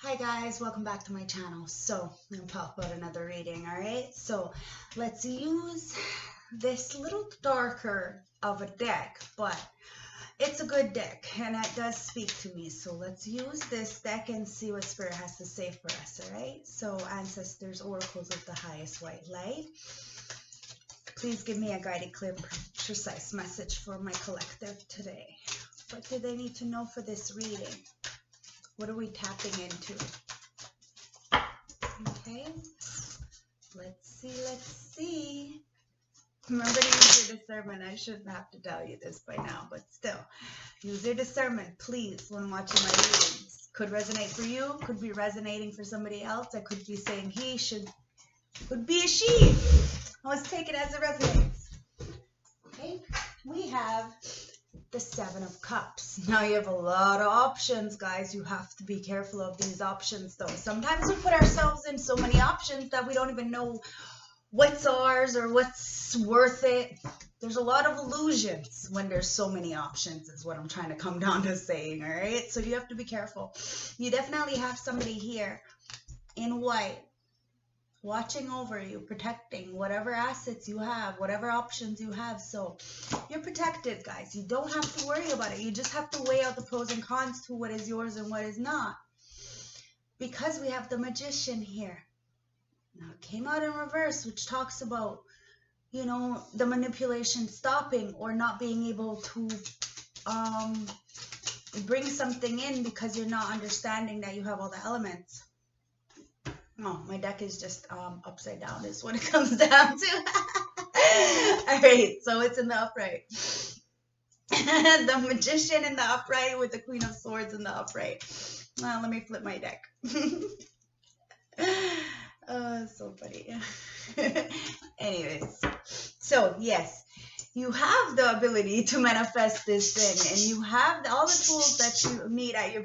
Hi guys, welcome back to my channel. So, I'm going to talk about another reading, alright? So, let's use this little darker of a deck, but it's a good deck and it does speak to me. So, let's use this deck and see what Spirit has to say for us, alright? So, Ancestors, Oracles of the Highest White Light, please give me a guided, clear, precise message for my collective today. What do they need to know for this reading? What are we tapping into? Okay, let's see. Remember to use your discernment. I shouldn't have to tell you this by now, but still, use your discernment, please, when watching my readings. Could resonate for you, could be resonating for somebody else. I could be saying he could be a she. Let's take it as it resonates. Okay, we have the Seven of Cups. Now you have a lot of options, guys. You have to be careful of these options, though. Sometimes we put ourselves in so many options that we don't even know what's ours or what's worth it. There's a lot of illusions when there's so many options, is what I'm trying to come down to saying, all right? So you have to be careful. You definitely have somebody here in white watching over you, protecting whatever assets you have, whatever options you have. So you're protected, guys. You don't have to worry about it. You just have to weigh out the pros and cons to what is yours and what is not. Because we have the Magician here. Now it came out in reverse, which talks about, you know, the manipulation stopping or not being able to bring something in because you're not understanding that you have all the elements. Oh, my deck is just upside down is what it comes down to. All right, so it's in the upright. The Magician in the upright with the Queen of Swords in the upright. Well, let me flip my deck. Oh, so funny. Anyways, so yes, you have the ability to manifest this thing, and you have all the tools that you need at your.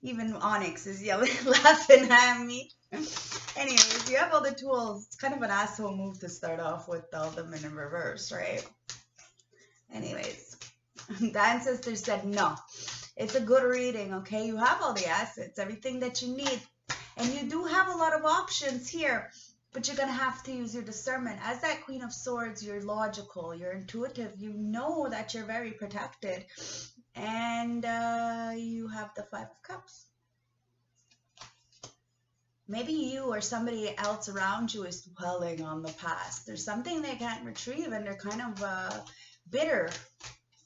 Even Onyx is yelling, laughing at me. Anyways, you have all the tools. It's kind of an asshole move to start off with all of them in reverse, right? Anyways, the ancestor said no. It's a good reading, okay? You have all the assets, everything that you need. And you do have a lot of options here, but you're going to have to use your discernment. As that Queen of Swords, you're logical, you're intuitive. You know that you're very protected. And you have the Five of Cups. Maybe you or somebody else around you is dwelling on the past. There's something they can't retrieve and they're kind of bitter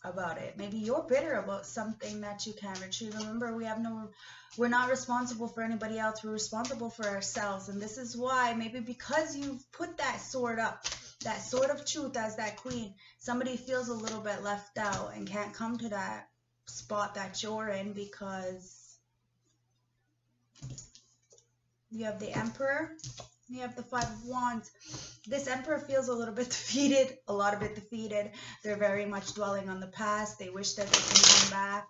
about it. Maybe you're bitter about something that you can't retrieve. Remember, we're not responsible for anybody else. We're responsible for ourselves. And this is why, maybe because you've put that sword up, that sword of truth as that queen, somebody feels a little bit left out and can't come to that spot that you're in because you have the Emperor, you have the Five of Wands. This Emperor feels a little bit defeated, a lot of it defeated. They're very much dwelling on the past. They wish that they can come back.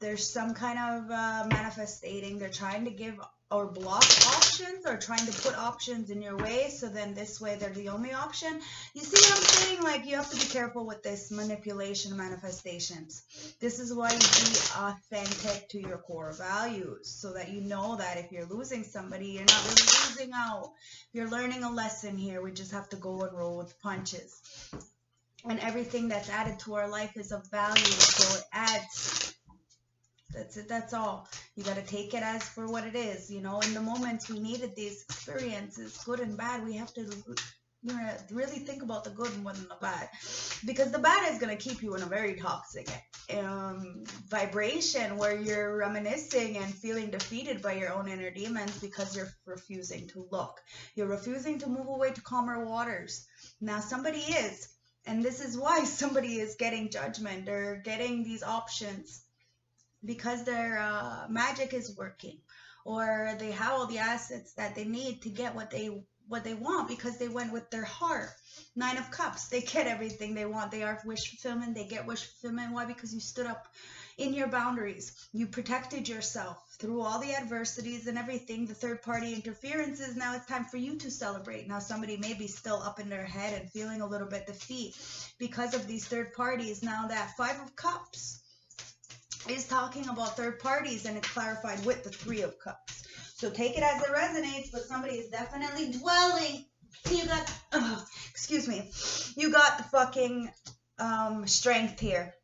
There's some kind of manifesting. They're trying to give or block options or trying to put options in your way. So then this way they're the only option. You see what I'm saying? Like, you have to be careful with this manipulation manifestations. This is why you be authentic to your core values so that you know that if you're losing somebody, you're not really losing out. You're learning a lesson here. We just have to go and roll with punches. And everything that's added to our life is of value. So it adds. That's it. That's all. You got to take it as for what it is. You know, in the moments we needed these experiences, good and bad, we have to really think about the good more than the bad. Because the bad is going to keep you in a very toxic vibration where you're reminiscing and feeling defeated by your own inner demons because you're refusing to look. You're refusing to move away to calmer waters. Now somebody is. And this is why somebody is getting judgment or getting these options. Because their magic is working, or they have all the assets that they need to get what they want because they went with their heart. Nine of Cups, they get everything they want. They are wish fulfillment. They get wish fulfillment. Why? Because you stood up in your boundaries. You protected yourself through all the adversities and everything. The third party interferences. Now it's time for you to celebrate. Now somebody may be still up in their head and feeling a little bit defeat because of these third parties. Now that Five of Cups, is talking about third parties, and it's clarified with the Three of Cups. So take it as it resonates, but somebody is definitely dwelling. You got, excuse me, you got the fucking strength here.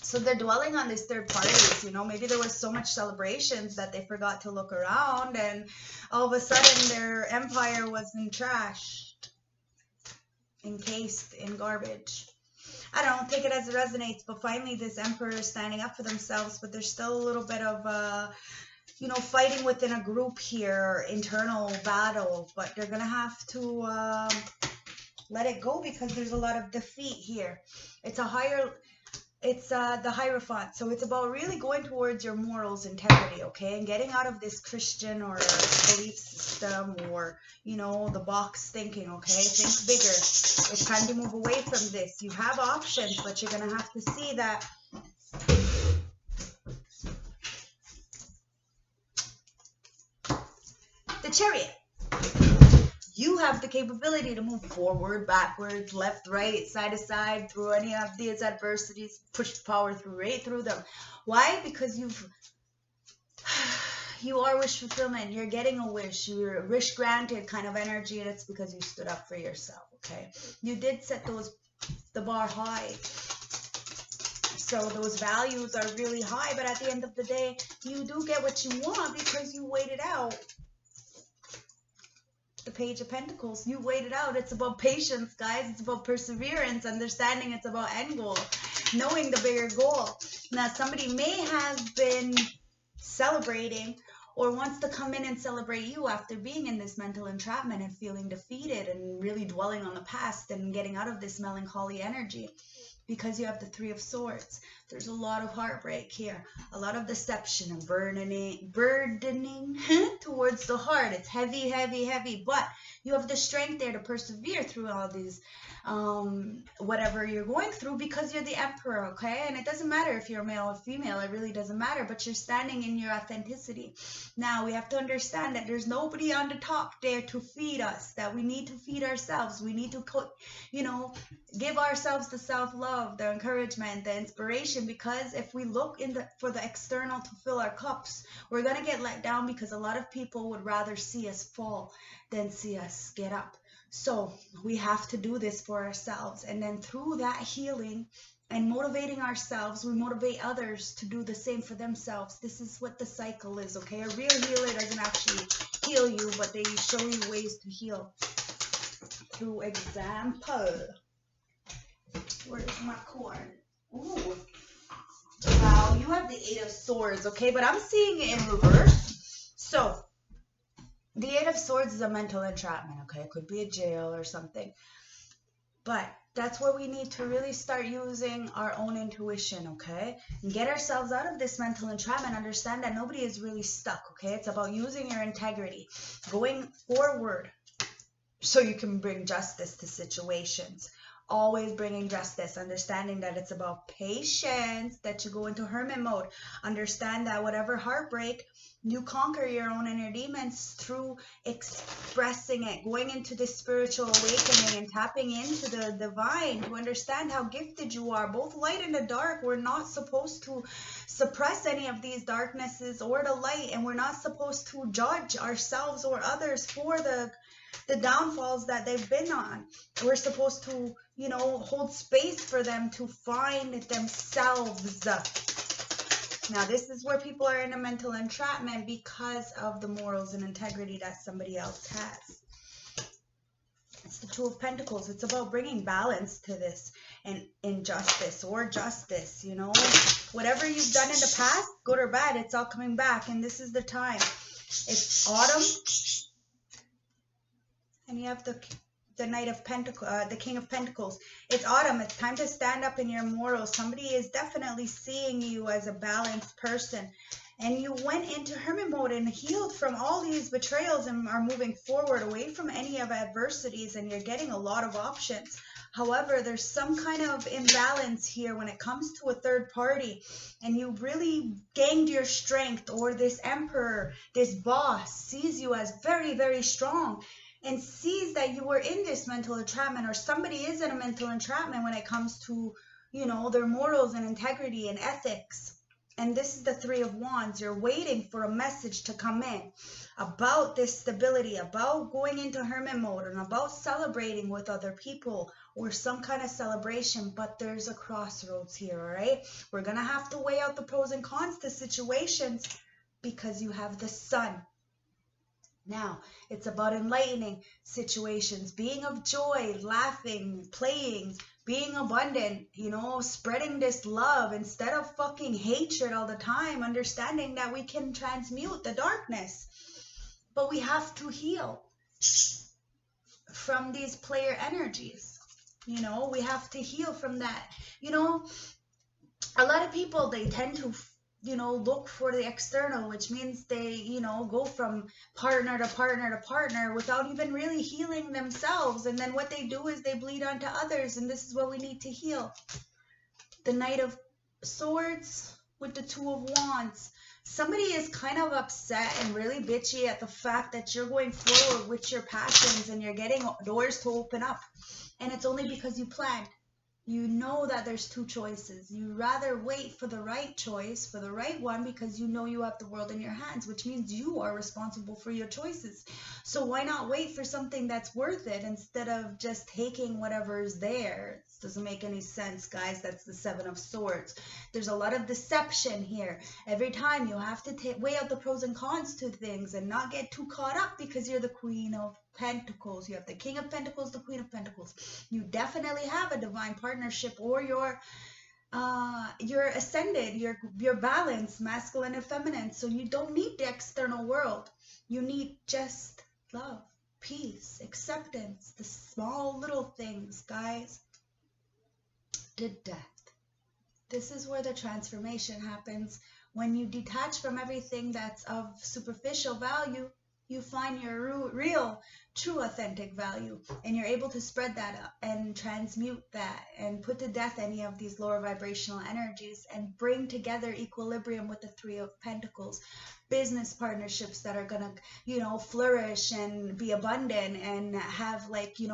So they're dwelling on these third parties, you know, maybe there was so much celebrations that they forgot to look around, and all of a sudden their empire was in trash, encased in garbage. I don't take it as it resonates, but finally this emperor is standing up for themselves, but there's still a little bit of, you know, fighting within a group here, internal battle, but they're going to have to let it go because there's a lot of defeat here. It's the Hierophant, so it's about really going towards your morals, integrity, okay, and getting out of this Christian or belief system or, you know, the box thinking, okay, think bigger. It's time to move away from this. You have options, but you're going to have to see that the Chariot. You have the capability to move forward, backwards, left, right, side to side, through any of these adversities, push power through, right through them. Why? Because you are wish fulfillment. You're getting a wish. You're a wish granted kind of energy, and it's because you stood up for yourself, okay? You did set the bar high. So those values are really high, but at the end of the day, you do get what you want because you waited out. The Page of Pentacles, you waited out. It's about patience, guys. It's about perseverance, understanding it's about end goal, knowing the bigger goal. Now, somebody may have been celebrating or wants to come in and celebrate you after being in this mental entrapment and feeling defeated and really dwelling on the past and getting out of this melancholy energy. Because you have the Three of Swords, there's a lot of heartbreak here, a lot of deception and burdening towards the heart. It's heavy, heavy, heavy, but you have the strength there to persevere through all these, whatever you're going through, because you're the Emperor, okay? And it doesn't matter if you're male or female, it really doesn't matter, but you're standing in your authenticity. Now, we have to understand that there's nobody on the top there to feed us, that we need to feed ourselves. We need to put, you know, give ourselves the self-love, the encouragement, the inspiration, because if we look for the external to fill our cups, we're going to get let down, because a lot of people would rather see us fall than see us get up. So we have to do this for ourselves, and then through that healing and motivating ourselves, we motivate others to do the same for themselves. This is what the cycle is, okay? A real healer doesn't actually heal you, but they show you ways to heal through example. Where's my cord? Ooh. Wow, you have the Eight of Swords, okay? But I'm seeing it in reverse. So, the Eight of Swords is a mental entrapment, okay? It could be a jail or something. But that's where we need to really start using our own intuition, okay? And get ourselves out of this mental entrapment. Understand that nobody is really stuck, okay? It's about using your integrity, going forward so you can bring justice to situations. Always bringing justice, understanding that it's about patience, that you go into hermit mode. Understand that whatever heartbreak, you conquer your own inner demons through expressing it, going into this spiritual awakening and tapping into the divine to understand how gifted you are, both light and the dark. We're not supposed to suppress any of these darknesses or the light, and we're not supposed to judge ourselves or others for the downfalls that they've been on. We're supposed to, you know, hold space for them to find themselves. Now, this is where people are in a mental entrapment because of the morals and integrity that somebody else has. It's the Two of Pentacles. It's about bringing balance to this and injustice or justice, you know. Whatever you've done in the past, good or bad, it's all coming back, and this is the time. It's autumn. And you have the Knight of Pentacles, the King of Pentacles. It's autumn. It's time to stand up in your morals. Somebody is definitely seeing you as a balanced person. And you went into hermit mode and healed from all these betrayals and are moving forward away from any of adversities, and you're getting a lot of options. However, there's some kind of imbalance here when it comes to a third party, and you really gained your strength, or this emperor, this boss sees you as very, very strong, and sees that you were in this mental entrapment, or somebody is in a mental entrapment when it comes to, you know, their morals and integrity and ethics. And this is the Three of Wands. You're waiting for a message to come in about this stability, about going into hermit mode, and about celebrating with other people or some kind of celebration. But there's a crossroads here, all right? We're going to have to weigh out the pros and cons to situations because you have the Sun. Now, it's about enlightening situations, being of joy, laughing, playing, being abundant, you know, spreading this love instead of fucking hatred all the time, understanding that we can transmute the darkness. But we have to heal from these player energies. You know, we have to heal from that. You know, a lot of people, they tend to look for the external, which means they, go from partner to partner to partner without even really healing themselves. And then what they do is they bleed onto others. And this is what we need to heal. The Knight of Swords with the Two of Wands. Somebody is kind of upset and really bitchy at the fact that you're going forward with your passions and you're getting doors to open up. And it's only because you planned. You know that there's two choices. You rather wait for the right choice, for the right one, because you know you have the world in your hands, which means you are responsible for your choices. So why not wait for something that's worth it instead of just taking whatever is there? It doesn't make any sense, guys. That's the Seven of Swords. There's a lot of deception here. Every time you have to weigh out the pros and cons to things and not get too caught up because you're the Queen of Pentacles. You have the King of Pentacles, the Queen of Pentacles. You definitely have a divine partnership, or you're ascended, you're balanced, masculine and feminine. So you don't need the external world. You need just love, peace, acceptance, the small little things, guys. The death. This is where the transformation happens. When you detach from everything that's of superficial value, you find your real, true, authentic value, and you're able to spread that up and transmute that and put to death any of these lower vibrational energies and bring together equilibrium with the Three of Pentacles. Business partnerships that are gonna, flourish and be abundant and have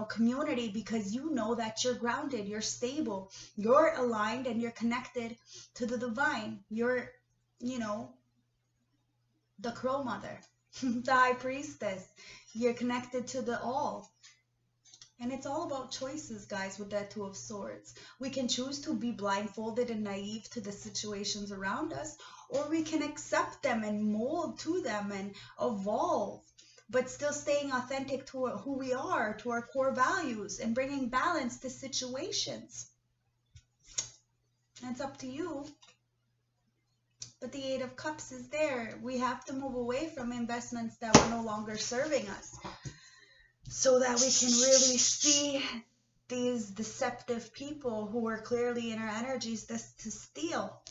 community, because you know that you're grounded, you're stable, you're aligned, and you're connected to the divine. You're, the Crow Mother. The High Priestess. You're connected to the all. And it's all about choices, guys, with that Two of Swords. We can choose to be blindfolded and naive to the situations around us, or we can accept them and mold to them and evolve, but still staying authentic to who we are, to our core values, and bringing balance to situations. It's up to you. But the Eight of Cups is there. We have to move away from investments that are no longer serving us, so that we can really see these deceptive people who are clearly in our energies to steal.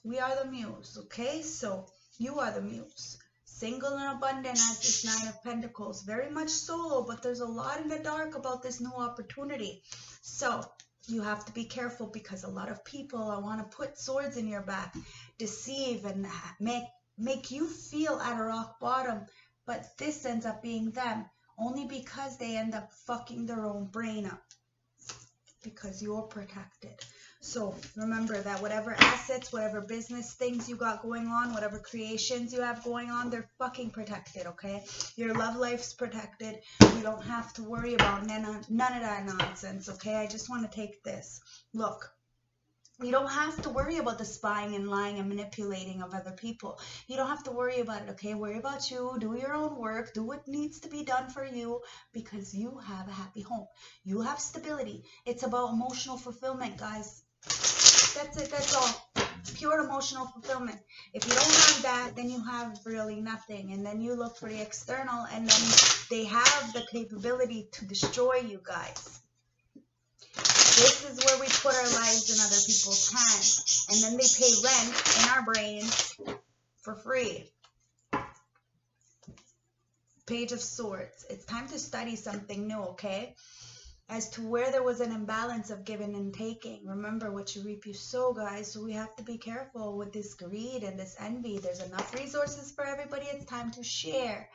We are the Muse, okay? So you are the Muse. Single and abundant as this Nine of Pentacles. Very much solo, but there's a lot in the dark about this new opportunity. So you have to be careful, because a lot of people want to put swords in your back, deceive, and make you feel at a rock bottom. But this ends up being them, only because they end up fucking their own brain up, because you're protected. So remember that whatever assets, whatever business things you got going on, whatever creations you have going on, they're fucking protected, okay? Your love life's protected. You don't have to worry about none of that nonsense, okay? I just want to take this. Look, you don't have to worry about the spying and lying and manipulating of other people. You don't have to worry about it, okay? Worry about you. Do your own work. Do what needs to be done for you, because you have a happy home. You have stability. It's about emotional fulfillment, guys. That's it. That's all. Pure emotional fulfillment. If you don't have that, then you have really nothing. And then you look for the external, and then they have the capability to destroy you, guys. This is where we put our lives in other people's hands, and then they pay rent in our brains for free. Page of Swords. It's time to study something new, okay? As to where there was an imbalance of giving and taking. Remember, what you reap you sow, guys. So we have to be careful with this greed and this envy. There's enough resources for everybody. It's time to share.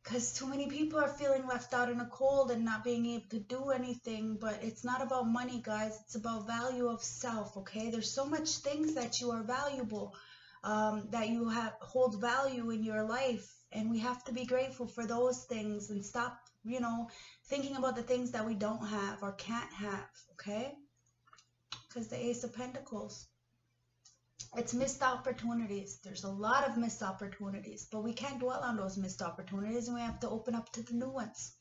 Because too many people are feeling left out in the cold and not being able to do anything. But it's not about money, guys. It's about value of self, okay? There's so much things that you are valuable, that you hold value in your life. And we have to be grateful for those things and stop, thinking about the things that we don't have or can't have, okay? Because the Ace of Pentacles, it's missed opportunities. There's a lot of missed opportunities, but we can't dwell on those missed opportunities, and we have to open up to the new ones.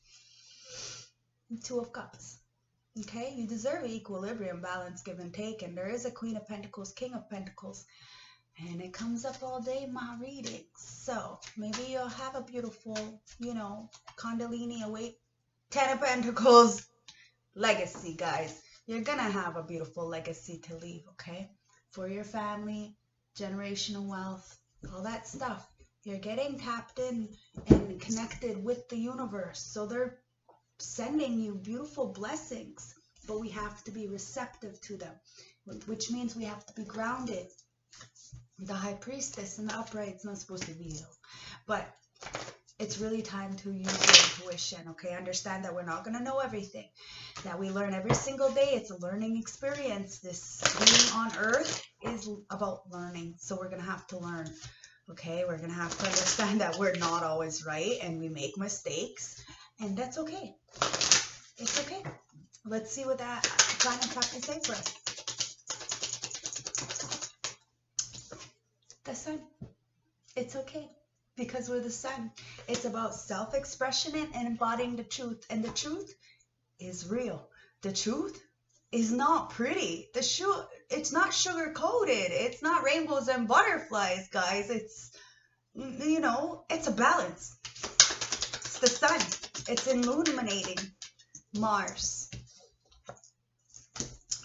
Two of Cups. Okay, you deserve equilibrium, balance, give and take, and there is a Queen of Pentacles, King of Pentacles, and it comes up all day in my readings. So maybe you'll have a beautiful, Kundalini awake, 10 of Pentacles legacy, guys. You're gonna have a beautiful legacy to leave, okay? For your family, generational wealth, all that stuff. You're getting tapped in and connected with the universe. So they're sending you beautiful blessings, but we have to be receptive to them, which means we have to be grounded. The High Priestess and the Upright's not supposed to be ill, but it's really time to use your intuition, okay? Understand that we're not going to know everything, that we learn every single day. It's a learning experience. This being on earth is about learning, so we're going to have to learn, okay? We're going to have to understand that we're not always right, and we make mistakes, and that's okay. It's okay. Let's see what that planet have to say for us. The Sun. It's okay. Because we're the Sun. It's about self-expression and embodying the truth. And the truth is real. The truth is not pretty. It's not sugar-coated. It's not rainbows and butterflies, guys. It's, it's a balance. It's the Sun. It's illuminating Mars.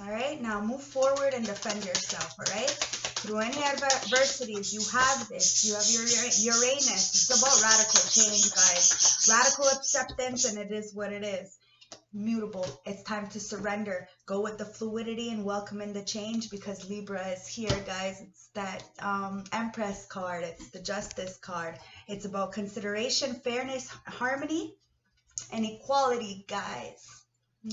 All right? Now move forward and defend yourself, all right? Through any adversities, you have this. You have your Uranus. It's about radical change, guys. Radical acceptance, and it is what it is. Mutable. It's time to surrender. Go with the fluidity and welcome in the change, because Libra is here, guys. It's that Empress card. It's the Justice card. It's about consideration, fairness, harmony, and equality, guys.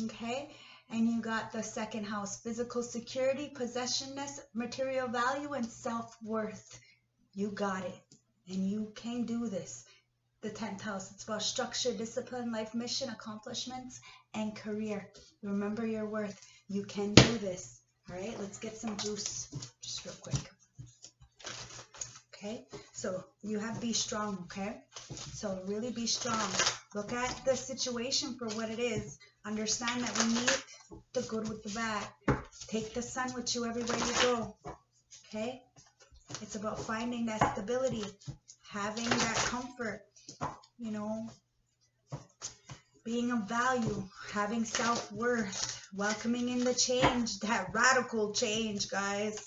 Okay? And you got the second house, physical security, possessionness, material value, and self-worth. You got it. And you can do this. The 10th house, it's about structure, discipline, life mission, accomplishments, and career. Remember your worth. You can do this. All right, let's get some juice just real quick. Okay, so you have be strong, okay? So really be strong. Look at the situation for what it is. Understand that we need the good with the bad. Take the Sun with you everywhere you go, okay? It's about finding that stability, having that comfort, being of value, having self-worth, welcoming in the change, that radical change, guys.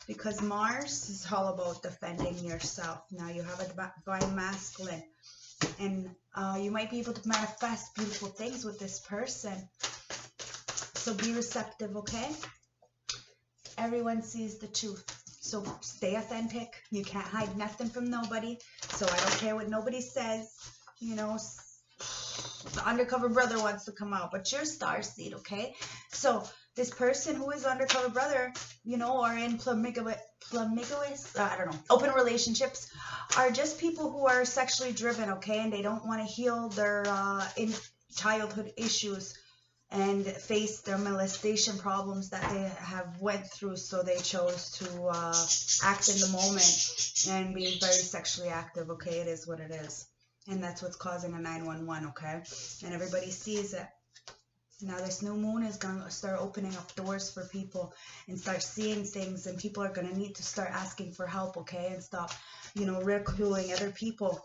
Because Mars is all about defending yourself. Now you have a divine masculine. And you might be able to manifest beautiful things with this person. So be receptive, okay? Everyone sees the truth. So stay authentic. You can't hide nothing from nobody. So I don't care what nobody says. The undercover brother wants to come out, but you're starseed, okay? So this person who is undercover brother, or in open relationships, are just people who are sexually driven, okay? And they don't want to heal their childhood issues and face their molestation problems that they have went through. So they chose to act in the moment and be very sexually active, okay? It is what it is. And that's what's causing a 911, okay? And everybody sees it. Now this new moon is going to start opening up doors for people and start seeing things, and people are going to need to start asking for help, okay? And stop, ridiculing other people.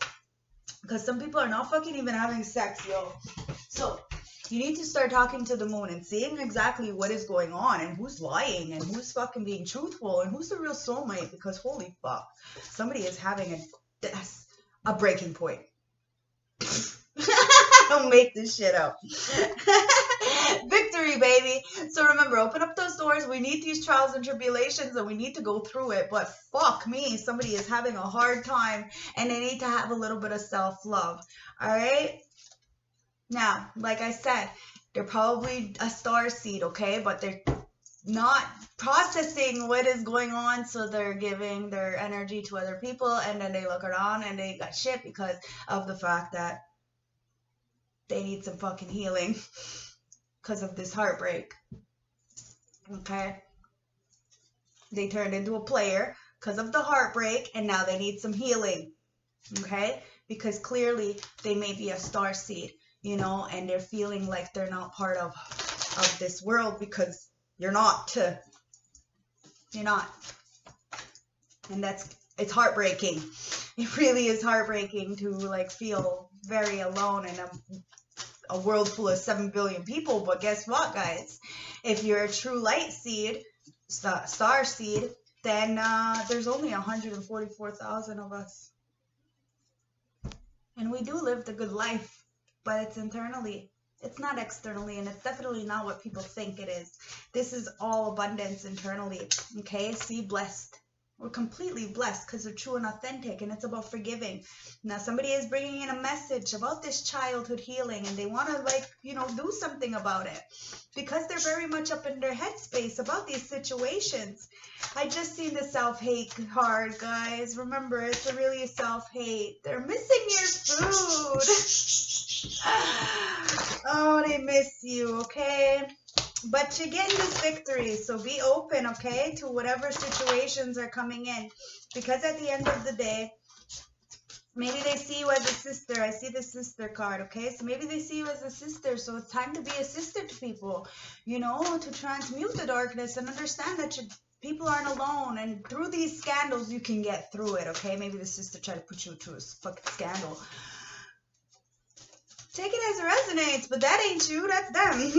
Because some people are not fucking even having sex, yo. So you need to start talking to the moon and seeing exactly what is going on and who's lying and who's fucking being truthful and who's the real soulmate, because holy fuck, somebody is having a breaking point. don't make this shit up. Victory, baby. So remember, open up those doors. We need these trials and tribulations, and we need to go through it. But fuck me, somebody is having a hard time, and they need to have a little bit of self-love. All right? Now, like I said, they're probably a star seed, okay? But they're not processing what is going on, so they're giving their energy to other people, and then they look around and they got shit because of the fact that they need some fucking healing because of this heartbreak. Okay? They turned into a player because of the heartbreak, and now they need some healing. Okay? Because clearly they may be a star seed, you know, and they're feeling like they're not part of this world because you're not. You're not. And it's heartbreaking. It really is heartbreaking to like feel very alone in a world full of 7 billion people. But guess what, guys? If you're a true light seed, star seed, then there's only 144,000 of us. And we do live the good life, but it's internally. It's not externally, and it's definitely not what people think it is. This is all abundance internally, okay? See, blessed. We're completely blessed because they're true and authentic, and it's about forgiving. Now, somebody is bringing in a message about this childhood healing, and they want to, like, you know, do something about it because they're very much up in their headspace about these situations. I just seen the self-hate card, guys. Remember, it's really a self-hate. They're missing your food. Oh, they miss you, okay? But you're getting this victory, so be open, okay, to whatever situations are coming in. Because at the end of the day, maybe they see you as a sister. I see the sister card, okay? So maybe they see you as a sister, so it's time to be a sister to people, you know, to transmute the darkness and understand that people aren't alone. And through these scandals, you can get through it, okay? Maybe the sister tried to put you through a fucking scandal. Take it as it resonates, but that ain't you, that's them.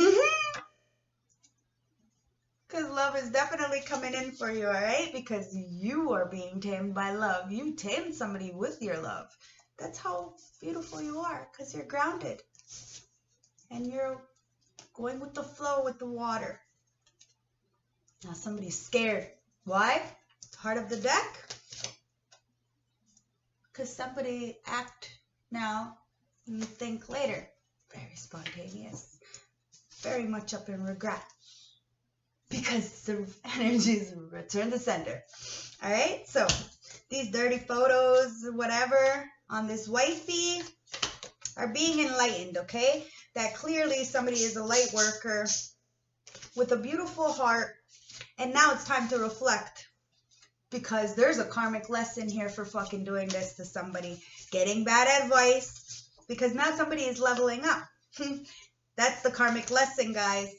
Because love is definitely coming in for you, all right? Because you are being tamed by love. You tamed somebody with your love. That's how beautiful you are, because you're grounded. And you're going with the flow with the water. Now somebody's scared. Why? Heart of the deck. Because somebody act now, you think later. Very spontaneous. Very much up in regret. Because the energies return to sender. All right, so these dirty photos, whatever, on this wifey are being enlightened, okay? That clearly somebody is a light worker with a beautiful heart, and now it's time to reflect because there's a karmic lesson here for fucking doing this to somebody, getting bad advice, because now somebody is leveling up. That's the karmic lesson, guys.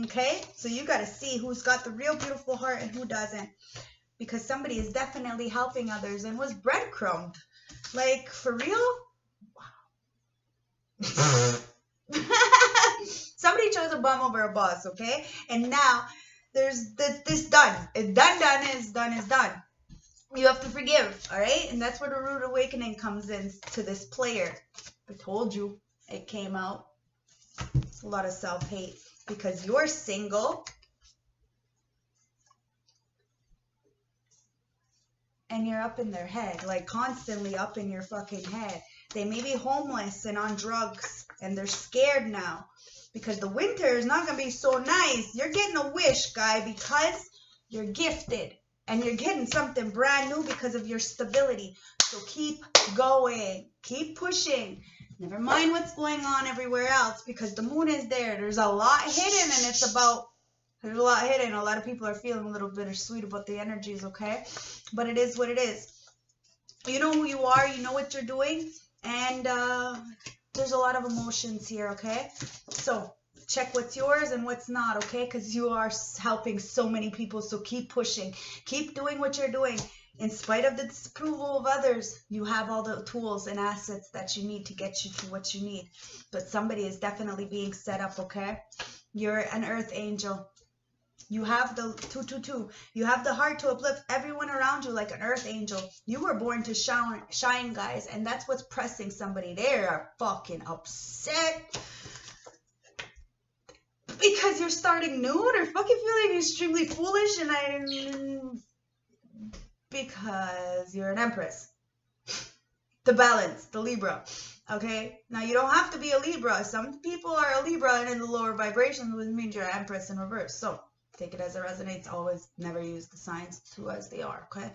Okay, so you got to see who's got the real beautiful heart and who doesn't, because somebody is definitely helping others and was breadcrumbed. Like, for real? Wow. Somebody chose a bum over a boss, okay? And now there's this done. It's done is done. You have to forgive, all right? And that's where the root awakening comes in to this player. I told you it came out. A lot of self-hate. Because you're single and you're up in their head, like constantly up in your fucking head. They may be homeless and on drugs and they're scared now because the winter is not going to be so nice. You're getting a wish, guy, because you're gifted and you're getting something brand new because of your stability. So keep going, keep pushing. Never mind what's going on everywhere else because the moon is there. There's a lot hidden and there's a lot hidden. A lot of people are feeling a little bittersweet about the energies, okay? But it is what it is. You know who you are. You know what you're doing. And there's a lot of emotions here, okay? So check what's yours and what's not, okay? Because you are helping so many people. So keep pushing. Keep doing what you're doing. In spite of the disapproval of others, you have all the tools and assets that you need to get you to what you need. But somebody is definitely being set up, okay? You're an earth angel. You have the 222. You have the heart to uplift everyone around you like an earth angel. You were born to shine, guys, and that's what's pressing somebody. They are fucking upset because you're starting new. They're fucking feeling extremely foolish, because you're an Empress. The balance, the Libra. Okay, now you don't have to be a Libra. Some people are a Libra and in the lower vibration, which means you're an Empress in reverse. So take it as it resonates. Always never use the signs to as they are. Okay,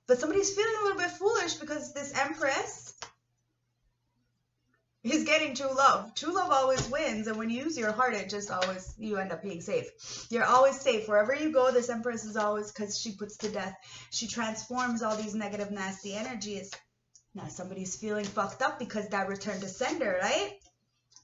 but somebody's feeling a little bit foolish because this Empress is getting true love. True love always wins, and when you use your heart, it just always, you end up being safe. You're always safe wherever you go. This Empress is always, because she puts to death, she transforms all these negative, nasty energies. Now somebody's feeling fucked up because that returned to sender, right?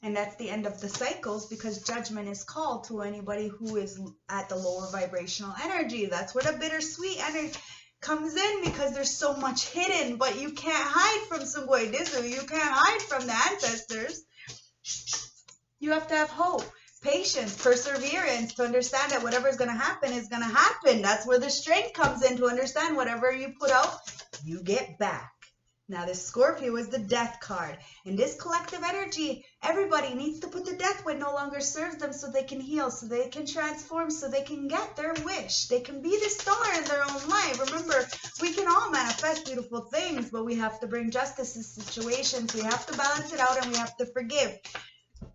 And that's the end of the cycles, because judgment is called to anybody who is at the lower vibrational energy. That's where the bittersweet energy comes in, because there's so much hidden, but you can't hide from Sungway Dizu. You can't hide from the ancestors. You have to have hope, patience, perseverance to understand that whatever's going to happen is going to happen. That's where the strength comes in, to understand whatever you put out, you get back. Now, this Scorpio is the death card. In this collective energy, everybody needs to put to death what no longer serves them, so they can heal, so they can transform, so they can get their wish. They can be the star in their own life. Remember, we can all manifest beautiful things, but we have to bring justice to situations. We have to balance it out, and we have to forgive.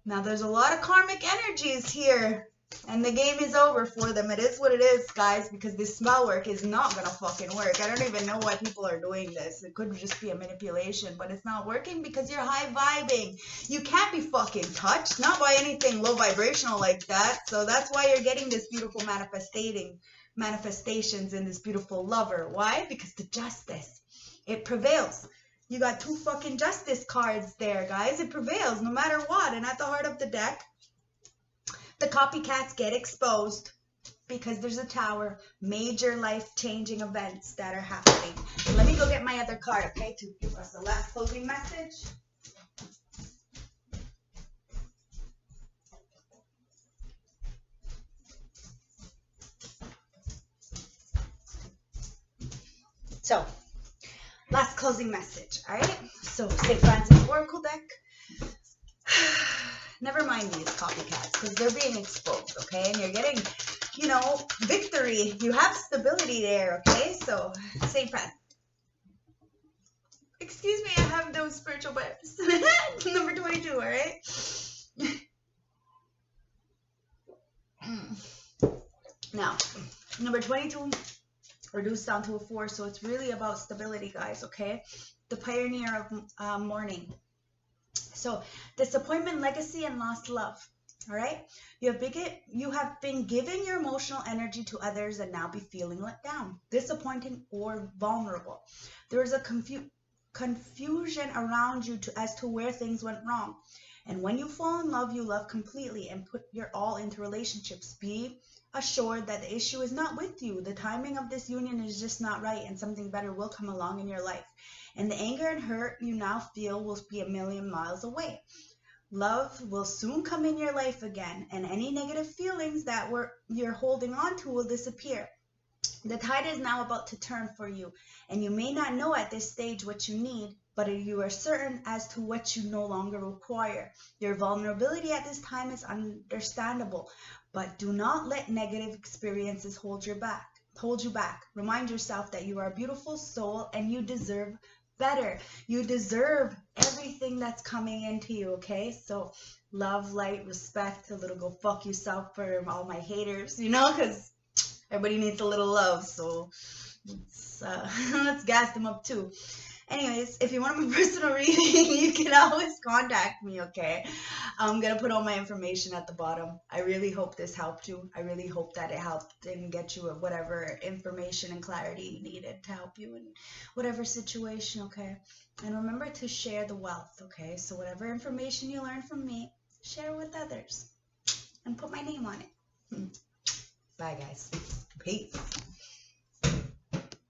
Now, there's a lot of karmic energies here, and the game is over for them. It is what it is, guys, because this spell work is not going to fucking work. I don't even know why people are doing this. It could just be a manipulation, but it's not working because you're high vibing. You can't be fucking touched, not by anything low vibrational like that. So that's why you're getting this beautiful manifestations in this beautiful lover. Why? Because the justice, it prevails. You got 2 fucking justice cards there, guys. It prevails no matter what. And at the heart of the deck, the copycats get exposed because there's a tower, major life-changing events that are happening. Let me go get my other card, okay, to give us the last closing message. So, last closing message, all right? So, St. Francis Oracle deck. Never mind these copycats, because they're being exposed, okay? And you're getting, victory. You have stability there, okay? So, St. Francis. Excuse me, I have those spiritual vibes. Number 22, all right? Now, number 22, reduced down to a 4, so it's really about stability, guys, okay? The pioneer of mourning. So, disappointment, legacy, and lost love. All right? You have been giving your emotional energy to others and now be feeling let down, disappointed, or vulnerable. There is a confusion around you as to where things went wrong. And when you fall in love, you love completely and put your all into relationships. Be assured that the issue is not with you. The timing of this union is just not right, and something better will come along in your life. And the anger and hurt you now feel will be a million miles away. Love will soon come in your life again, and any negative feelings that you're holding on to will disappear. The tide is now about to turn for you, and you may not know at this stage what you need, but you are certain as to what you no longer require. Your vulnerability at this time is understandable, but do not let negative experiences hold you back. Remind yourself that you are a beautiful soul and you deserve better. You deserve everything that's coming into you, okay? So love, light, respect, a little go fuck yourself for all my haters, because everybody needs a little love, so let's gas them up too. Anyways, if you want a personal reading, you can always contact me, okay? I'm going to put all my information at the bottom. I really hope this helped you. I really hope that it helped and get you whatever information and clarity you needed to help you in whatever situation, okay? And remember to share the wealth, okay? So whatever information you learn from me, share with others and put my name on it. Bye, guys. Peace.